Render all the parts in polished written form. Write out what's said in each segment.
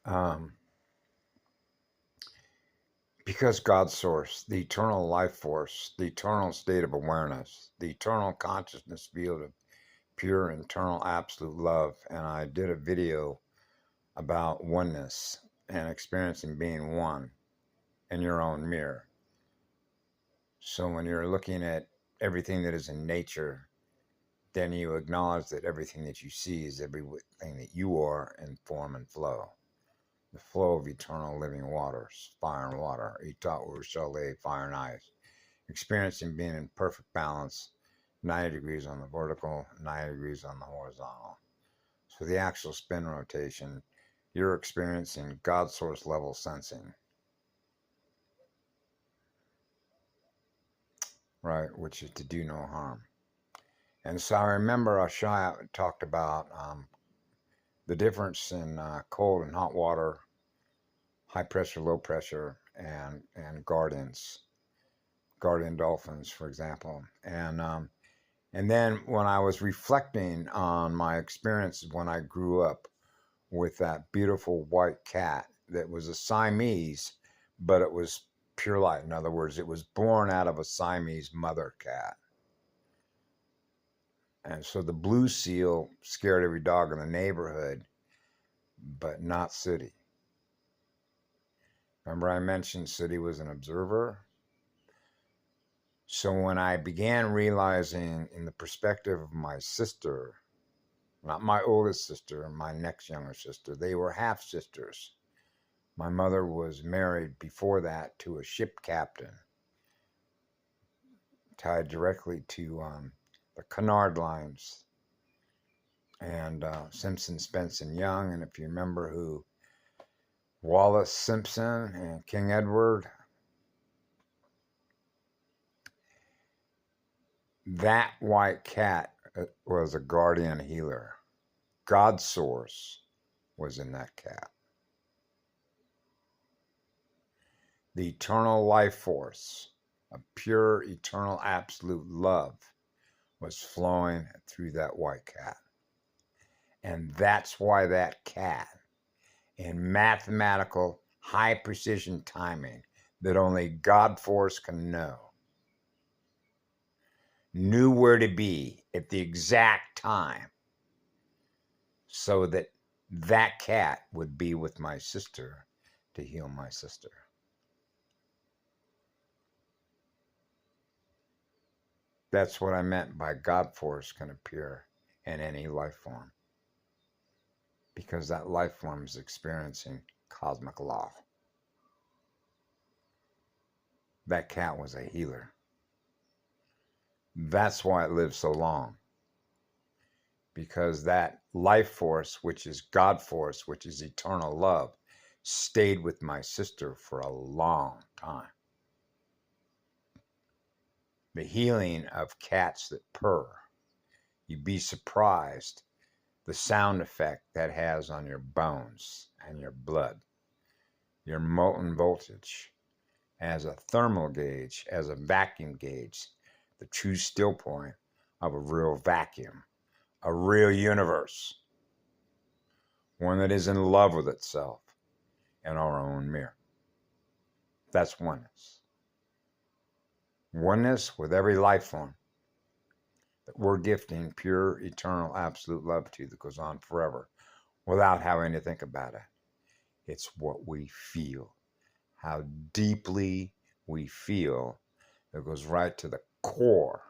Um, because God's source, the eternal life force, the eternal state of awareness, the eternal consciousness field of pure internal absolute love. And I did a video about oneness and experiencing being one in your own mirror. So when you're looking at everything that is in nature, then you acknowledge that everything that you see is everything that you are in form and flow. The flow of eternal living waters, fire and water, etat ur shale, fire and ice. Experiencing being in perfect balance, 90 degrees on the vertical, 90 degrees on the horizontal. So the actual spin rotation, you're experiencing God source level sensing, right? Which is to do no harm. And so I remember Ashaya talked about the difference in cold and hot water, high pressure, low pressure, and guardian dolphins, for example. And then when I was reflecting on my experiences when I grew up with that beautiful white cat that was a Siamese, but it was pure light. In other words, it was born out of a Siamese mother cat. And so the blue seal scared every dog in the neighborhood, but not City. Remember I mentioned City was an observer? So when I began realizing in the perspective of my sister, not my oldest sister, my next younger sister, they were half sisters. My mother was married before that to a ship captain, tied directly to the Cunard lines and Simpson, Spence, and Young. And if you remember who Wallace Simpson and King Edward, that white cat was a guardian healer. God's source was in that cat. The eternal life force of pure, eternal, absolute love was flowing through that white cat. And that's why that cat, in mathematical, high precision timing that only God force can know, knew where to be at the exact time so that that cat would be with my sister to heal my sister. That's what I meant by God force can appear in any life form, because that life form is experiencing cosmic law. That cat was a healer. That's why it lived so long, because that life force, which is God force, which is eternal love, stayed with my sister for a long time. The healing of cats that purr, you'd be surprised the sound effect that has on your bones and your blood, your molten voltage, as a thermal gauge, as a vacuum gauge, the true still point of a real vacuum, a real universe, one that is in love with itself in our own mirror. That's oneness. Oneness with every life form that we're gifting pure, eternal, absolute love to that goes on forever without having to think about it. It's what we feel, how deeply we feel, that goes right to the core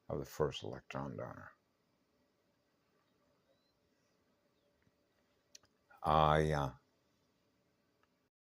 of the first electron donor. Yeah.